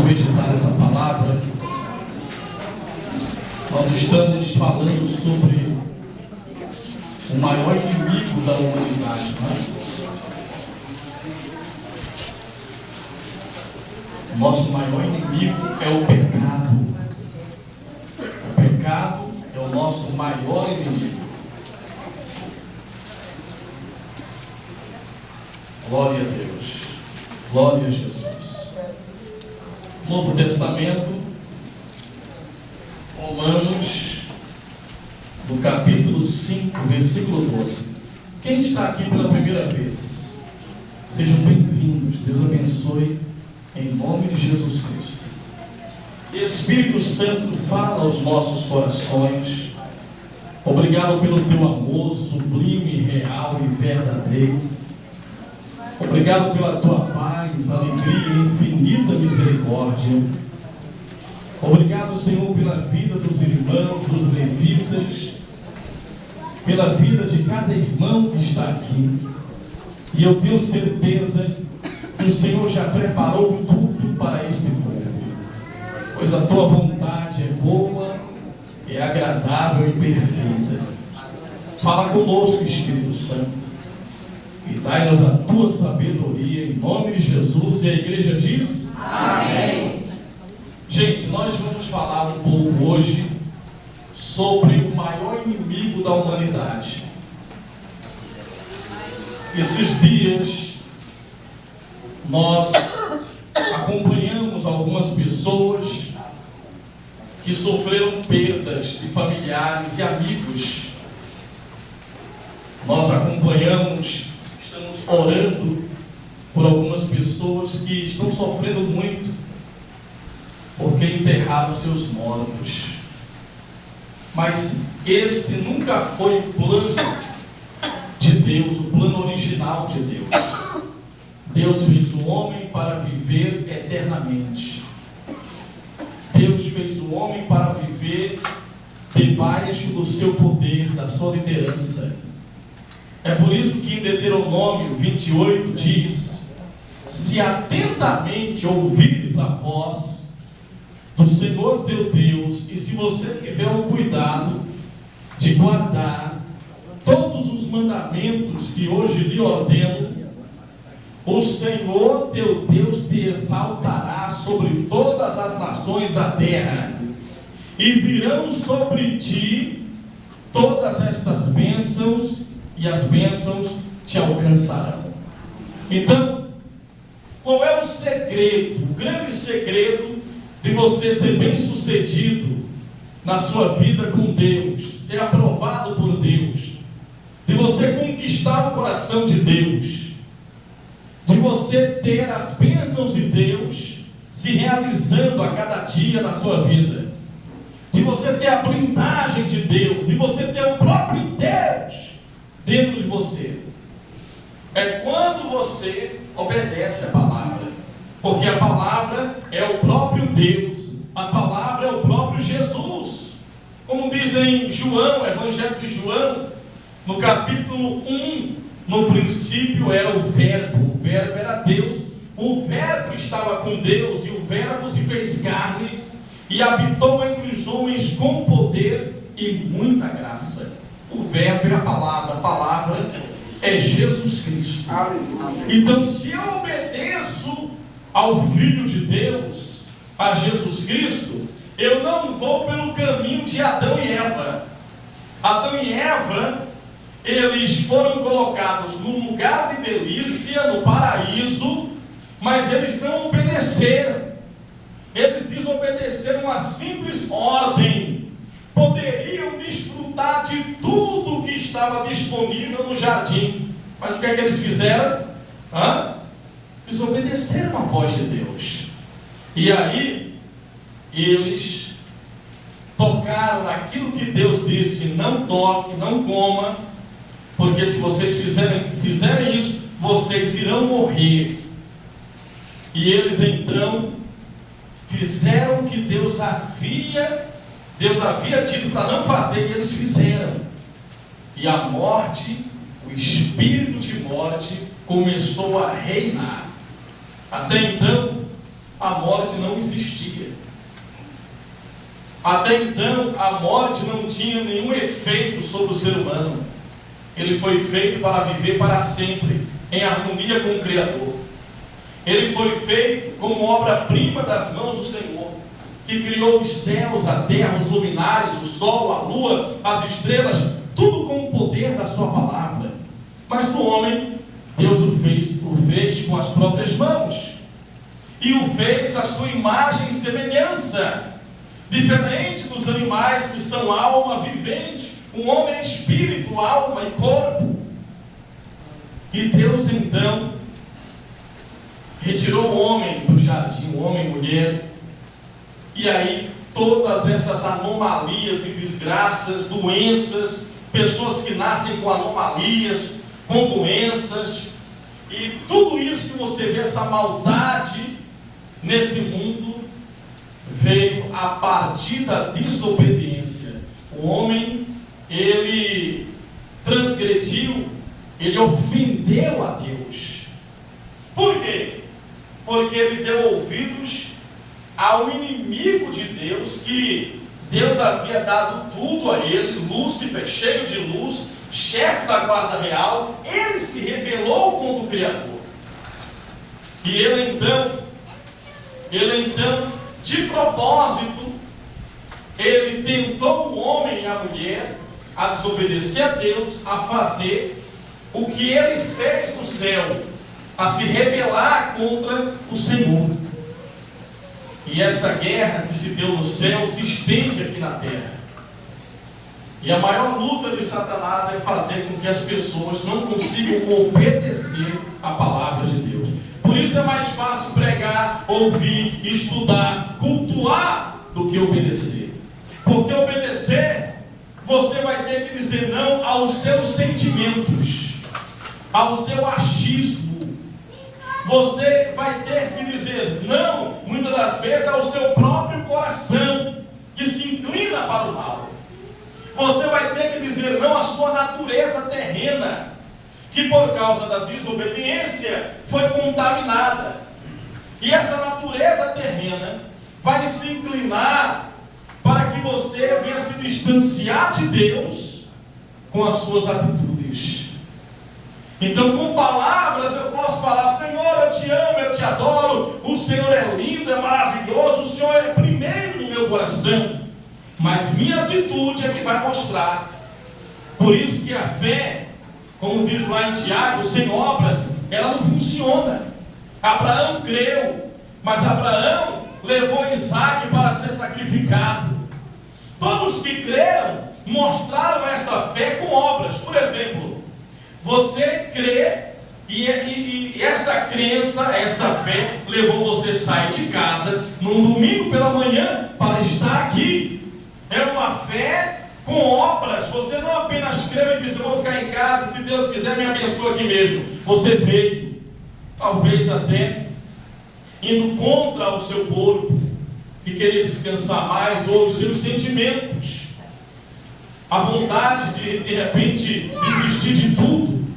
meditar nessa palavra, nós estamos falando sobre o maior inimigo da humanidade, não é? Nosso maior inimigo é o pecado. O pecado é o nosso maior inimigo. Glória a Deus. Glória a Jesus. Novo Testamento, Romanos, no capítulo 5, versículo 12. Quem está aqui pela primeira vez, sejam bem-vindos. Deus abençoe, em nome de Jesus Cristo. Espírito Santo, fala aos nossos corações. Obrigado pelo teu amor sublime, real e verdadeiro. Obrigado pela tua paz, alegria e infinita misericórdia. Obrigado, Senhor, pela vida dos irmãos, dos levitas, pela vida de cada irmão que está aqui. E eu tenho certeza que o Senhor já preparou tudo para este povo, pois a tua vontade é boa, é agradável e perfeita. Fala conosco, Espírito Santo, e dai-nos a tua sabedoria, em nome de Jesus. E a igreja diz: amém. Gente, nós vamos falar um pouco hoje sobre o maior inimigo da humanidade. Esses dias nós acompanhamos algumas pessoas que sofreram perdas de familiares e amigos. Nós acompanhamos, estamos orando por algumas pessoas que estão sofrendo muito porque enterraram seus mortos. Mas este nunca foi o plano de Deus, o plano original de Deus. Deus fez o homem para viver eternamente. Deus fez o homem para viver debaixo do seu poder, da sua liderança. É por isso que em Deuteronômio 28 diz: se atentamente ouvires a voz do Senhor teu Deus, e se você tiver o cuidado de guardar todos os mandamentos que hoje lhe ordeno, o Senhor teu Deus te exaltará sobre todas as nações da terra, e virão sobre ti todas estas bênçãos, e as bênçãos te alcançarão. Então, qual é o segredo, o grande segredo de você ser bem-sucedido na sua vida com Deus, ser aprovado por Deus, de você conquistar o coração de Deus, de você ter as bênçãos de Deus se realizando a cada dia na sua vida, de você ter a blindagem de Deus, de você ter o próprio Deus dentro de você? É quando você obedece a palavra, porque a palavra é o próprio Deus, a palavra é o próprio Jesus. Como diz em João, Evangelho de João, no capítulo 1, no princípio era o verbo era Deus, o verbo estava com Deus, e o verbo se fez carne e habitou entre os homens com poder e muita graça. O verbo é a palavra é Jesus Cristo. Então, se eu obedeço ao Filho de Deus, a Jesus Cristo, eu não vou pelo caminho de Adão e Eva. Adão e Eva, eles foram colocados num lugar de delícia, no paraíso, mas eles não obedeceram. Eles desobedeceram a simples ordem. Poderiam desfrutar de tudo que estava disponível no jardim, mas o que é que eles fizeram? Eles obedeceram a voz de Deus. E aí eles tocaram naquilo que Deus disse: não toque, não coma, porque se vocês fizerem isso, vocês irão morrer. E eles então fizeram o que Deus havia dito para não fazer, e eles fizeram. E a morte, o espírito de morte, começou a reinar. Até então, a morte não existia. Até então, a morte não tinha nenhum efeito sobre o ser humano. Ele foi feito para viver para sempre, em harmonia com o Criador. Ele foi feito como obra-prima das mãos do Senhor, que criou os céus, a terra, os luminares, o sol, a lua, as estrelas, tudo com o poder da sua palavra. Mas o homem, Deus o fez com as próprias mãos, e o fez à sua imagem e semelhança. Diferente dos animais que são alma vivente, o homem é espírito, alma e corpo. E Deus então retirou o homem do jardim, o homem e mulher, e aí todas essas anomalias e desgraças, doenças, pessoas que nascem com anomalias, com doenças, e tudo isso que você vê, essa maldade neste mundo, veio a partir da desobediência. O homem, ele transgrediu, ele ofendeu a Deus. Por quê? Porque ele deu ouvidos ao inimigo de Deus, que Deus havia dado tudo a ele, Lúcifer, cheio de luz, chefe da guarda real. Ele se rebelou contra o Criador. E ele então, de propósito, ele tentou o homem e a mulher a desobedecer a Deus, a fazer o que ele fez no céu, a se rebelar contra o Senhor. E esta guerra que se deu no céu se estende aqui na terra. E a maior luta de Satanás é fazer com que as pessoas não consigam obedecer a palavra de Deus. Por isso é mais fácil pregar, ouvir, estudar, cultuar, do que obedecer. Porque obedecer, você vai ter que dizer não aos seus sentimentos, ao seu achismo. Você vai ter que dizer não, muitas das vezes, ao seu próprio coração, que se inclina para o mal. Você vai ter que dizer não à sua natureza terrena, que por causa da desobediência foi contaminada. E essa natureza terrena vai se inclinar para que você venha se distanciar de Deus com as suas atitudes. Então, com palavras eu posso falar: Senhor, eu te amo, eu te adoro, o Senhor é lindo, é maravilhoso, o Senhor é primeiro no meu coração. Mas minha atitude é que vai mostrar. Por isso que a fé, como diz lá em Tiago, sem obras, ela não funciona. Abraão creu, mas Abraão levou Isaac para ser sacrificado. Todos que creram mostraram esta fé com obras. Por exemplo, você crê e esta crença, esta fé levou você a sair de casa num domingo pela manhã para estar aqui. É uma fé com obras. Você não apenas crê e diz: eu vou ficar em casa, se Deus quiser me abençoa aqui mesmo. Você veio, talvez até indo contra o seu corpo, que queria descansar mais, ou os seus sentimentos, a vontade de repente desistir de tudo.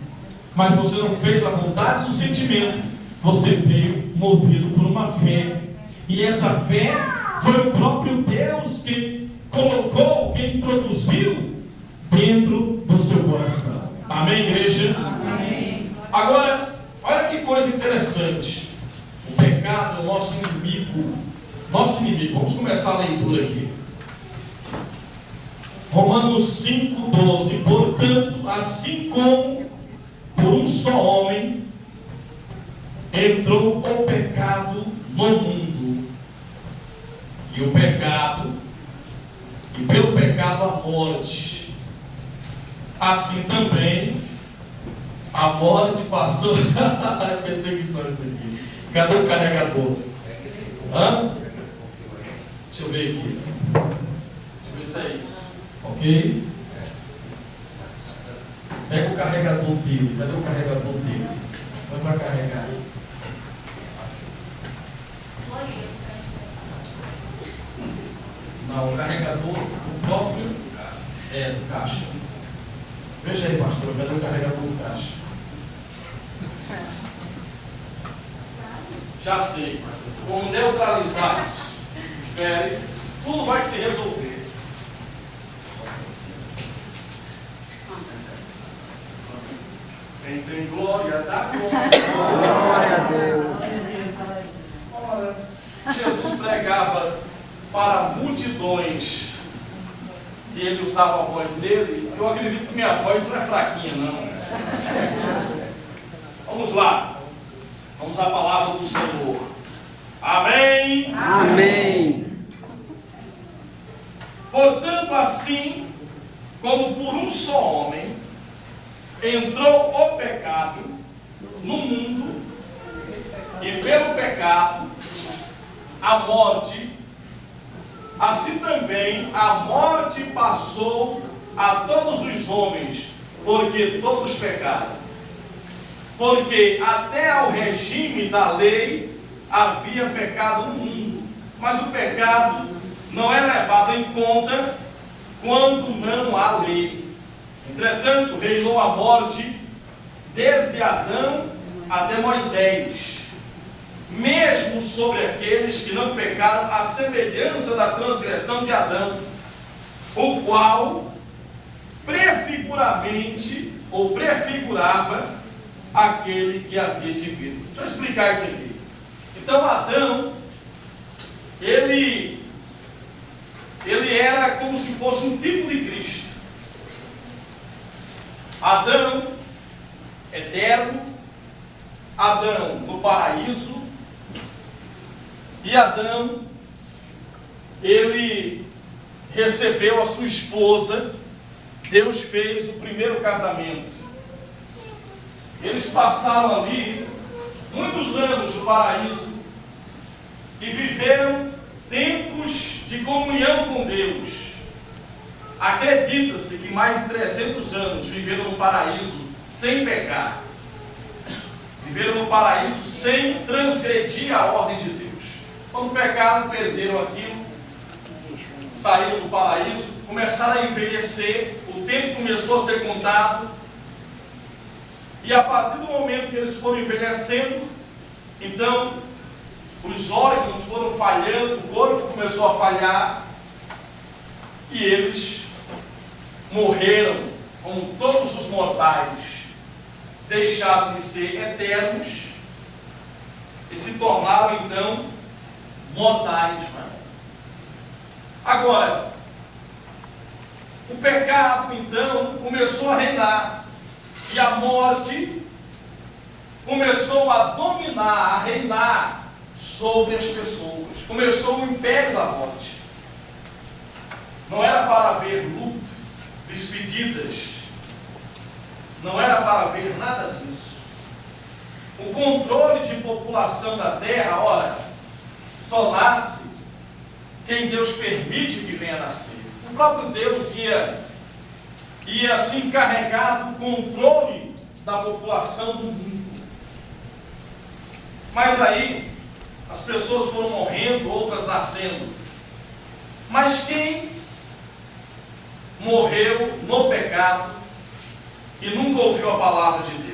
Mas você não fez a vontade do sentimento, você veio movido por uma fé. E essa fé foi o próprio Deus que colocou, que introduziu dentro do seu coração. Amém, igreja? Amém. Agora, olha que coisa interessante. O pecado é o nosso inimigo. Nosso inimigo. Vamos começar a leitura aqui. Romanos 5,12. Portanto, assim como por um só homem entrou o pecado no mundo, e o pecado, e pelo pecado a morte, assim também a morte passou. É perseguição isso aqui. Cadê o carregador? Hã? Deixa eu ver aqui. Deixa eu ver se é isso. Ok? Pega o carregador dele. Cadê o carregador dele? Vai para carregar. Não, o carregador do próprio do caixa. Veja aí, pastor, cadê o carregador do caixa? Já sei. Vamos neutralizar isso. Espere. Tudo vai se resolver. Quem tem glória, dá glória. Glória a Deus. Ora, Jesus pregava para multidões e ele usava a voz dele. Eu acredito que minha voz não é fraquinha, não. Vamos lá. Vamos à palavra do Senhor. Amém. Amém. Portanto, assim como por um só homem entrou o pecado no mundo, e pelo pecado a morte, assim também a morte passou a todos os homens, porque todos pecaram. Porque até ao regime da lei havia pecado no mundo, mas o pecado não é levado em conta quando não há lei. Entretanto, reinou a morte desde Adão até Moisés, mesmo sobre aqueles que não pecaram, à semelhança da transgressão de Adão, o qual prefiguramente, ou prefigurava aquele que havia de vir. Deixa eu explicar isso aqui. Então, Adão, ele era como se fosse um tipo de Cristo. Adão, eterno, Adão no paraíso, e Adão, ele recebeu a sua esposa, Deus fez o primeiro casamento. Eles passaram ali muitos anos no paraíso e viveram tempos de comunhão com Deus. Acredita-se que mais de 300 anos viveram no paraíso sem pecar. Viveram no paraíso sem transgredir a ordem de Deus. Quando pecaram, perderam aquilo, saíram do paraíso, começaram a envelhecer, o tempo começou a ser contado, e a partir do momento que eles foram envelhecendo, então os órgãos foram falhando, o corpo começou a falhar, e eles morreram, como todos os mortais, deixaram de ser eternos e se tornaram então mortais. Agora, o pecado então começou a reinar e a morte começou a dominar, a reinar sobre as pessoas. Começou o império da morte. Não era para haver luto, despedidas, não era para haver nada disso. O controle de população da terra, ora, só nasce quem Deus permite que venha nascer. O próprio Deus ia se encarregar do controle da população do mundo. Mas aí, as pessoas foram morrendo, outras nascendo. Mas quem morreu no pecado e nunca ouviu a palavra de Deus?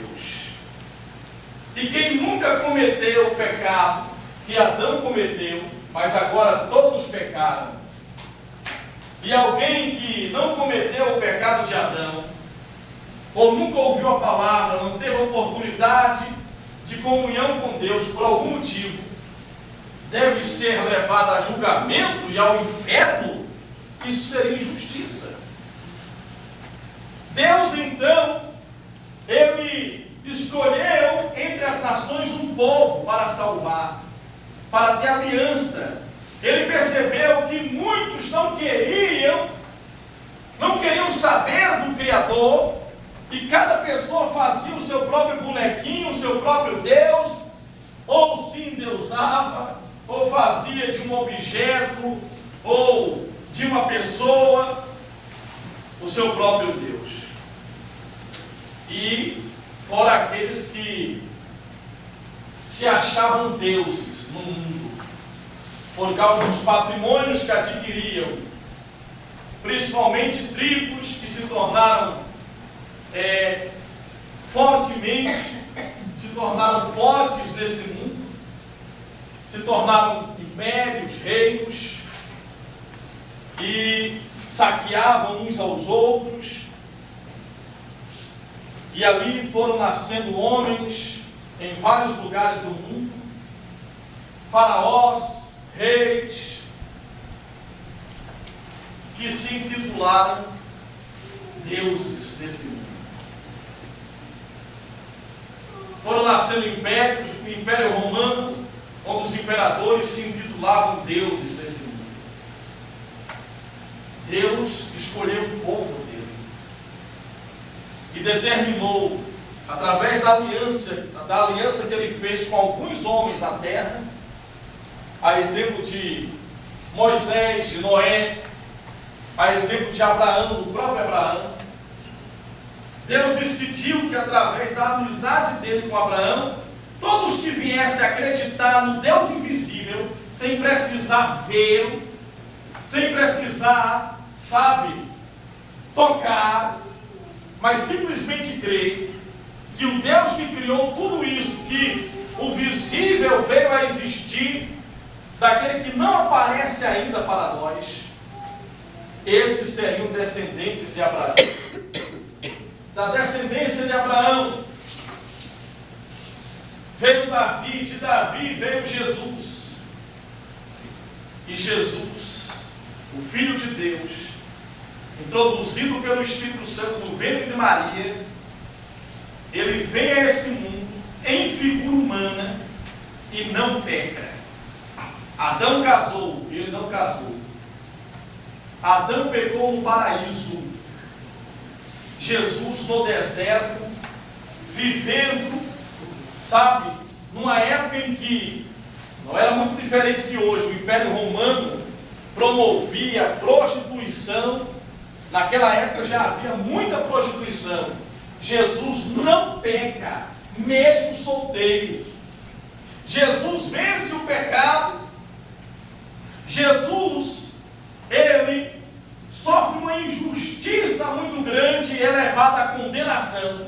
E quem nunca cometeu o pecado que Adão cometeu, mas agora todos pecaram? E alguém que não cometeu o pecado de Adão, ou nunca ouviu a palavra, não teve a oportunidade de comunhão com Deus por algum motivo, deve ser levado a julgamento e ao inferno? Isso seria injustiça. Deus então, Ele escolheu entre as nações um povo para salvar, para ter aliança. Ele percebeu que muitos não queriam saber do Criador, e cada pessoa fazia o seu próprio bonequinho, o seu próprio Deus, ou se endeusava, ou fazia de um objeto, ou de uma pessoa, o seu próprio Deus. E fora aqueles que se achavam deuses no mundo, por causa dos patrimônios que adquiriam, principalmente tribos que se tornaram fortemente, se tornaram fortes nesse mundo, se tornaram impérios, reinos, e saqueavam uns aos outros, e ali foram nascendo homens em vários lugares do mundo, faraós, reis, que se intitularam deuses desse mundo. Foram nascendo impérios, o Império Romano, onde os imperadores se intitulavam deuses desse mundo. Deus escolheu o povo dele e determinou, através da aliança que ele fez com alguns homens da terra, a exemplo de Moisés, de Noé, a exemplo de Abraão, do próprio Abraão. Deus decidiu que através da amizade dele com Abraão, todos que viessem acreditar no Deus invisível, sem precisar vê-lo, sem precisar, tocar, mas simplesmente crer que o Deus que criou tudo isso, que o visível veio a existir, daquele que não aparece ainda para nós, estes seriam descendentes de Abraão. Da descendência de Abraão veio Davi, de Davi veio Jesus. E Jesus, o Filho de Deus, introduzido pelo Espírito Santo no ventre de Maria, ele vem a este mundo em figura humana e não peca. Adão casou, ele não casou. Adão pecou no paraíso. Jesus no deserto, vivendo, numa época em que não era muito diferente de hoje. O Império Romano promovia a prostituição. Naquela época já havia muita prostituição. Jesus não peca, mesmo solteiro. Jesus vence o pecado. Jesus, ele sofre uma injustiça muito grande e é levado à condenação.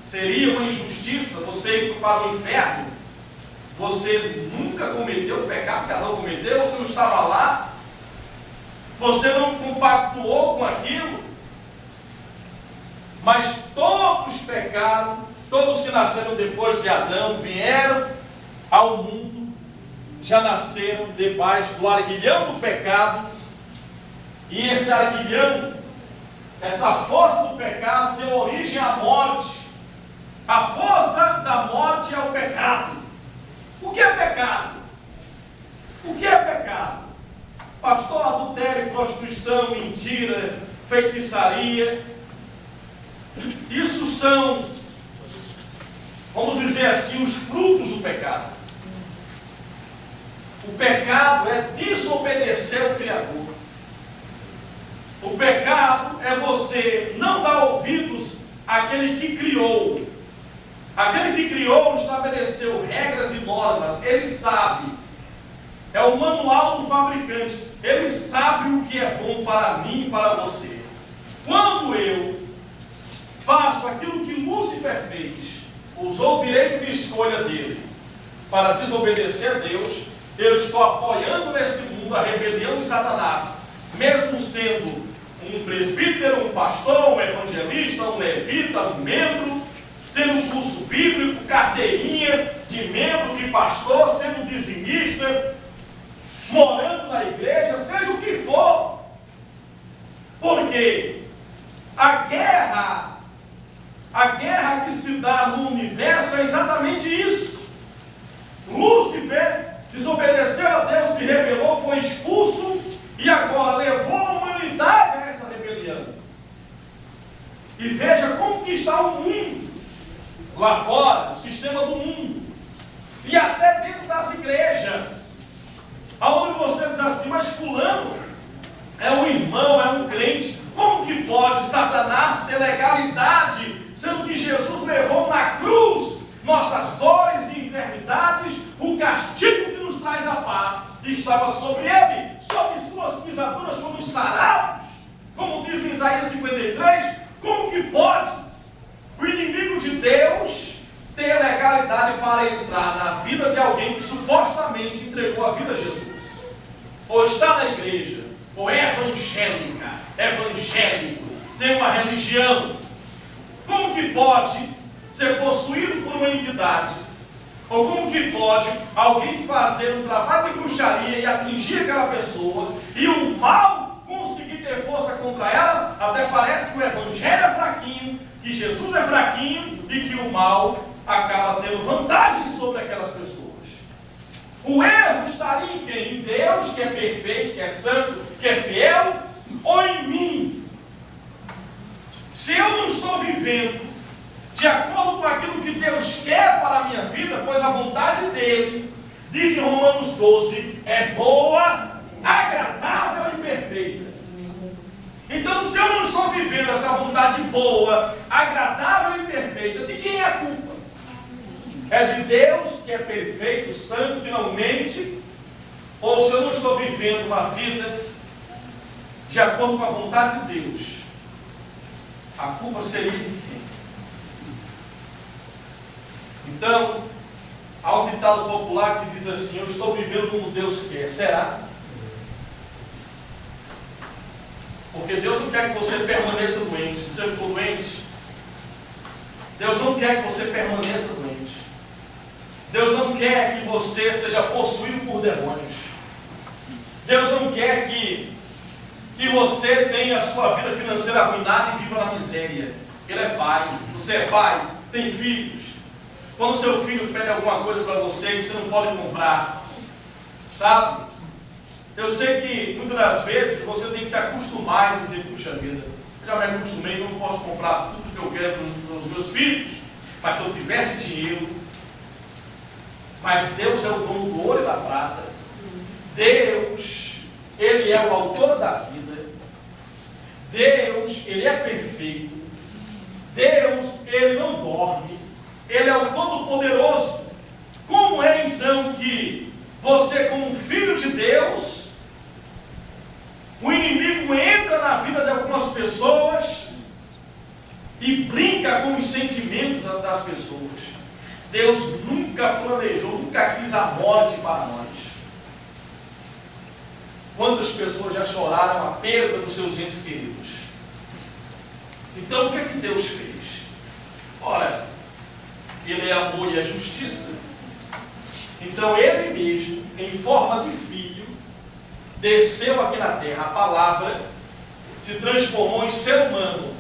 Seria uma injustiça você ir para o inferno? Você nunca cometeu o pecado que Adão cometeu? Você não estava lá? Você não compactuou com aquilo? Mas todos pecaram, todos que nasceram depois de Adão vieram ao mundo, já nasceram debaixo do arguilhão do pecado. E esse arguilhão, essa força do pecado, deu origem à morte. A força da morte é o pecado. O que é pecado? O que é pecado? Pastor, adultério, prostituição, mentira, feitiçaria. Isso são, vamos dizer assim, os frutos do pecado. O pecado é desobedecer ao Criador. O pecado é você não dar ouvidos àquele que criou. Aquele que criou estabeleceu regras e normas. Ele sabe. É o manual do fabricante. Ele sabe o que é bom para mim e para você. Quando eu faço aquilo que Lúcifer fez, usou o direito de escolha dele para desobedecer a Deus, eu estou apoiando neste mundo a rebelião de Satanás, mesmo sendo um presbítero, um pastor, um evangelista, um levita, um membro, tendo curso bíblico, carteirinha de membro, de pastor, sendo dizimista, morando na igreja, seja o que for. Porque a guerra que se dá no universo é exatamente isso. Lúcifer desobedeceu a Deus, se rebelou, foi expulso e agora levou a humanidade a essa rebelião. E veja como que está o mundo lá fora, o sistema do mundo, e até dentro das igrejas, aonde você diz assim, mas fulano é um irmão, é um crente, como que pode Satanás ter legalidade, sendo que Jesus levou na cruz nossas dores e enfermidades, o castigo que nos traz a paz estava sobre ele, sobre suas pisaduras fomos sarados, como diz em Isaías 53, como que pode o inimigo de Deus ter legalidade para entrar na vida de alguém que supostamente entregou a vida a Jesus, ou está na igreja, ou é evangélica, evangélico, tem uma religião? Como que pode ser possuído por uma entidade? Ou como que pode alguém fazer um trabalho de bruxaria e atingir aquela pessoa e o mal conseguir ter força contra ela? Até parece que o evangelho é fraquinho, que Jesus é fraquinho e que o mal acaba tendo vantagem sobre aquelas pessoas. O erro estaria em quem? Em Deus, que é perfeito, que é santo, que é fiel, ou em mim? Se eu não estou vivendo de acordo com aquilo que Deus quer para a minha vida, pois a vontade dele, diz em Romanos 12, é boa, agradável e perfeita. Então, se eu não estou vivendo essa vontade boa, agradável e perfeita, de quem é a culpa? É de Deus, que é perfeito, santo, que não mente? Ou se eu não estou vivendo uma vida de acordo com a vontade de Deus, a culpa seria de quem? Então, há um ditado popular que diz assim: eu estou vivendo como Deus quer. Será? Porque Deus não quer que você permaneça doente. Você ficou doente? Deus não quer que você permaneça doente. Deus não quer que você seja possuído por demônios. Deus não quer que você tenha a sua vida financeira arruinada e viva na miséria. Ele é pai. Você é pai, tem filhos. Quando seu filho pede alguma coisa para você que você não pode comprar, sabe? Eu sei que muitas das vezes você tem que se acostumar e dizer: puxa vida, eu já me acostumei, eu não posso comprar tudo que eu quero para os meus filhos, mas se eu tivesse dinheiro. Mas Deus é o dono do ouro e da prata. Deus, Ele é o autor da vida. Deus, Ele é perfeito. Deus, Ele não dorme. Ele é o Todo-Poderoso. Como é então que você, como filho de Deus, o inimigo entra na vida de algumas pessoas e brinca com os sentimentos das pessoas? Deus nunca planejou, nunca quis a morte para nós. Quantas pessoas já choraram a perda dos seus entes queridos? Então o que é que Deus fez? Ora, Ele é amor e é justiça. Então Ele mesmo, em forma de filho, desceu aqui na terra. A palavra se transformou em ser humano.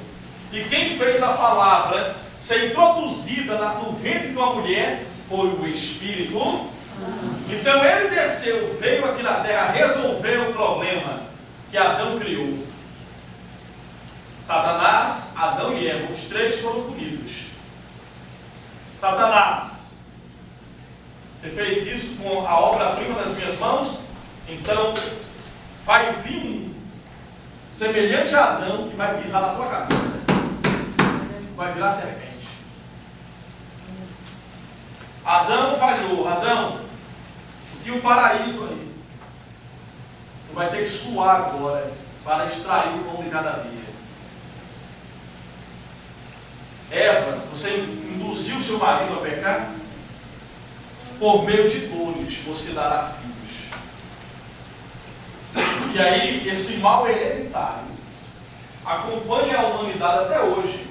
E quem fez a palavra ser introduzida no ventre de uma mulher foi o Espírito. Então Ele desceu, veio aqui na terra resolver o problema que Adão criou. Satanás, Adão e Eva, os três foram punidos. Satanás, você fez isso com a obra-prima das minhas mãos? Então vai vir um semelhante a Adão que vai pisar na tua cabeça, vai virar serpente. Adão falhou. Adão, tinha um paraíso ali. Tu vai ter que suar agora para extrair o pão de cada dia. Eva, você induziu seu marido a pecar? Por meio de dores você dará filhos. E aí, esse mal hereditário acompanha a humanidade até hoje.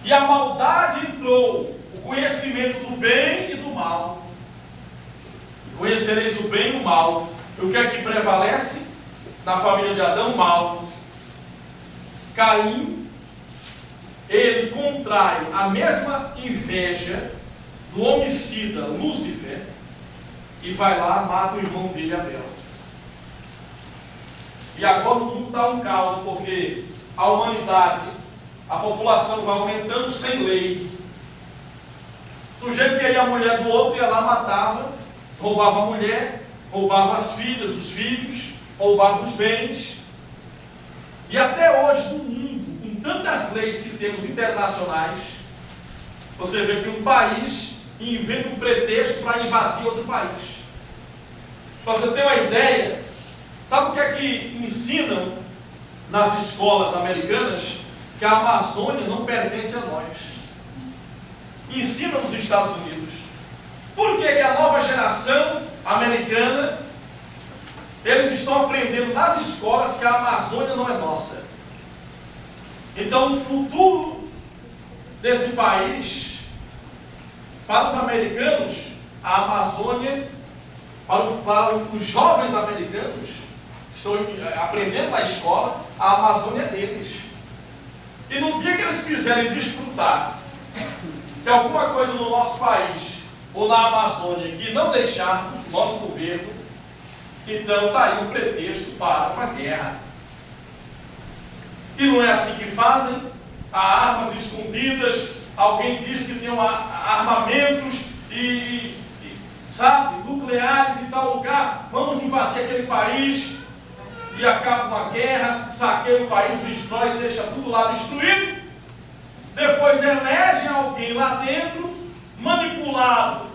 E a maldade entrou, o conhecimento do bem e do mal. Conhecereis o bem e o mal. E o que é que prevalece na família de Adão? Mal. Caim, ele contrai a mesma inveja do homicida Lúcifer e vai lá, mata o irmão dele, Abel. E agora o mundo está um caos, porque a humanidade, a população vai aumentando sem lei. O sujeito queria a mulher do outro, ia lá, matava, roubava a mulher, roubava as filhas, os filhos, roubava os bens. E até hoje, no mundo, com tantas leis que temos internacionais, você vê que um país inventa um pretexto para invadir outro país. Para você ter uma ideia, sabe o que é que ensinam nas escolas americanas? Que a Amazônia não pertence a nós. ensina nos Estados Unidos? Por que a nova geração americana, eles estão aprendendo nas escolas que a Amazônia não é nossa? Então, o futuro desse país, para os americanos, a Amazônia, para os jovens americanos, estão aprendendo na escola, a Amazônia é deles. E no dia que eles quiserem desfrutar de alguma coisa no nosso país, ou na Amazônia, que não deixarmos o nosso governo, então está aí um pretexto para uma guerra. E não é assim que fazem? Há armas escondidas, alguém diz que tem armamentos sabe, nucleares em tal lugar, vamos invadir aquele país e acaba uma guerra, saqueia o país, destrói, deixa tudo lá destruído. Depois elegem alguém lá dentro, manipulado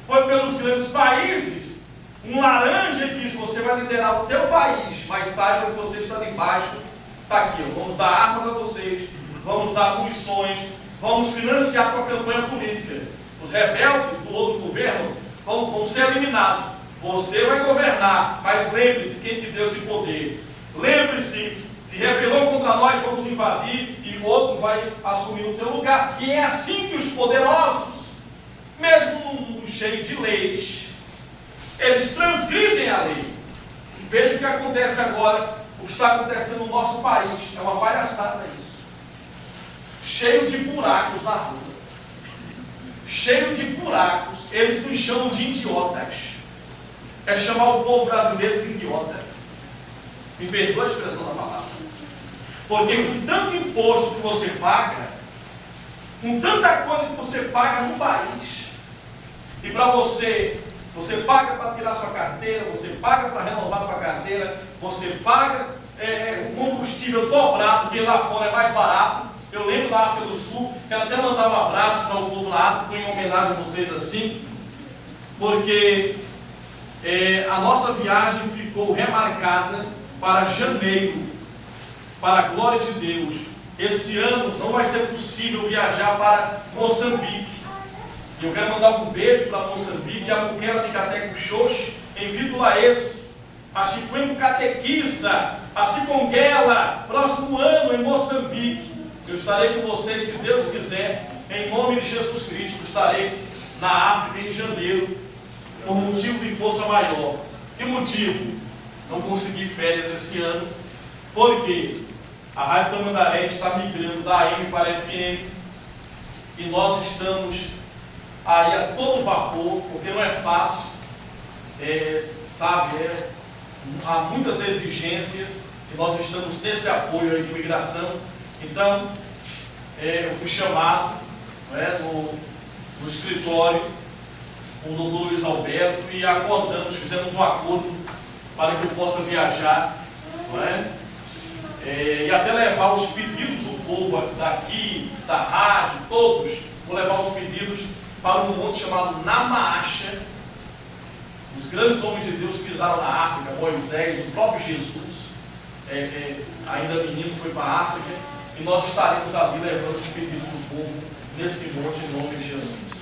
pelos grandes países, um laranja, e diz: você vai liderar o teu país, mas saiba que você está debaixo. Está aqui, ó, vamos dar armas a vocês, vamos dar munições, vamos financiar com a campanha política. Os rebeldes do outro governo vão ser eliminados. Você vai governar, mas lembre-se quem te deu esse poder. Lembre-se, se rebelou contra nós, vamos invadir e o outro vai assumir o teu lugar. E é assim que os poderosos, mesmo num mundo cheio de leis, eles transgridem a lei. Veja o que acontece agora, o que está acontecendo no nosso país. É uma palhaçada isso. Cheio de buracos na rua. Cheio de buracos. Eles nos chamam de idiotas. É chamar o povo brasileiro de idiota. Me perdoa a expressão da palavra. Porque com tanto imposto que você paga, com tanta coisa que você paga no país, e para você paga para tirar sua carteira, você paga para renovar sua carteira, você paga o combustível dobrado, que lá fora é mais barato. Eu lembro da África do Sul, quero até mandar um abraço para o povo lá, estou em homenagem a vocês assim, porque a nossa viagem ficou remarcada para janeiro, para a glória de Deus. Esse ano não vai ser possível viajar para Moçambique. Eu quero mandar um beijo para Moçambique, a Buquera de Cateco Xoxi, em Vitulaeço, a Chiquengo Catequiça, a Ciconguela, próximo ano em Moçambique. Eu estarei com vocês, se Deus quiser, em nome de Jesus Cristo. Estarei na África em janeiro, por motivo de força maior. Que motivo? Não consegui férias esse ano, porque a Rádio Tamandaré está migrando da AM para FM, e nós estamos aí a todo vapor, porque não é fácil, há muitas exigências, e nós estamos nesse apoio aí de imigração. Então, eu fui chamado no escritório com o doutor Luiz Alberto e acordamos, fizemos um acordo para que eu possa viajar, e até levar os pedidos do povo daqui, da rádio, todos, vou levar os pedidos para um monte chamado Namaacha. Os grandes homens de Deus pisaram na África, Moisés, o próprio Jesus, ainda menino, foi para a África, e nós estaremos ali levando os pedidos do povo neste monte em nome de Jesus.